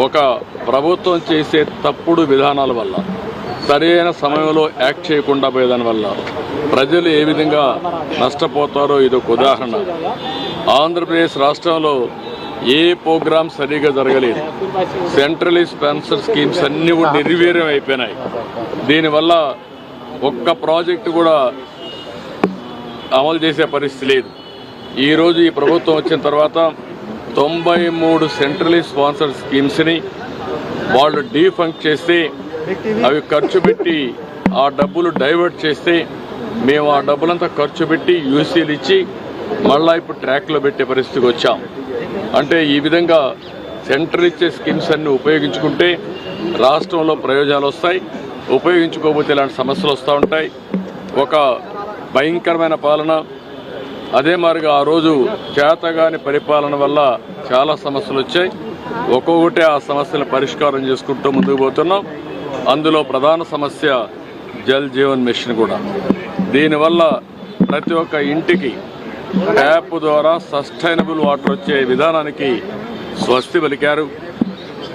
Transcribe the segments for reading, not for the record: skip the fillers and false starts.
ఒక ప్రభుత్వం చేసే తప్పుడు విధానాల వల్ల, సరైన సమయంలో యాక్ట్ చేయకుండా పోయేదాని వల్ల ప్రజలు ఏ విధంగా నష్టపోతారో ఇదొక ఉదాహరణ. ఆంధ్రప్రదేశ్ రాష్ట్రంలో ఏ ప్రోగ్రామ్ సరిగా జరగలేదు. సెంట్రలీ స్పాన్సర్ స్కీమ్స్ అన్నీ కూడా నిర్వీర్యం అయిపోయినాయి. దీనివల్ల ఒక్క ప్రాజెక్టు కూడా అమలు చేసే పరిస్థితి లేదు. ఈరోజు ఈ ప్రభుత్వం వచ్చిన తర్వాత 93 సెంట్రలీ స్పాన్సర్డ్ స్కీమ్స్ని వాళ్ళు డీఫంక్ట్ చేస్తే, అవి ఖర్చు పెట్టి ఆ డబ్బులు డైవర్ట్ చేస్తే, మేము ఆ డబ్బులంతా ఖర్చు పెట్టి యూసీలు ఇచ్చి మళ్ళీ ఇప్పుడు ట్రాక్లో పెట్టే పరిస్థితికి వచ్చాం. అంటే ఈ విధంగా సెంటర్ ఇచ్చే స్కీమ్స్ అన్ని ఉపయోగించుకుంటే రాష్ట్రంలో ప్రయోజనాలు వస్తాయి, ఉపయోగించుకోకపోతే ఇలాంటి సమస్యలు వస్తూ ఉంటాయి. ఒక భయంకరమైన పాలన. అదే మాదిరిగా ఆ రోజు చేతగాని పరిపాలన వల్ల చాలా సమస్యలు వచ్చాయి. ఒక్కొక్కటి ఆ సమస్యలు పరిష్కారం చేసుకుంటూ ముందుకు పోతున్నాం. అందులో ప్రధాన సమస్య జల్ జీవన్ మిషన్ కూడా. దీనివల్ల ప్రతి ఒక్క ఇంటికి ట్యాప్ ద్వారా సస్టైనబుల్ వాటర్ వచ్చే విధానానికి స్వస్తి పలికారు,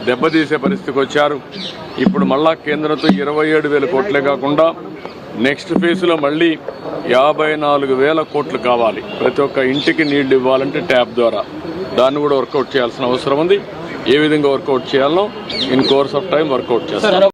దెబ్బతీసే పరిస్థితికి వచ్చారు. ఇప్పుడు మళ్ళా కేంద్రంతో 27,000 కోట్లే కాకుండా నెక్స్ట్ ఫేజ్లో మళ్ళీ 54,000 కోట్లు కావాలి ప్రతి ఒక్క ఇంటికి నీళ్లు ఇవ్వాలంటే ట్యాప్ ద్వారా. దాన్ని కూడా వర్కౌట్ చేయాల్సిన అవసరం ఉంది. ఏ విధంగా వర్కౌట్ చేయాలో in course of time workout చేస్తారు.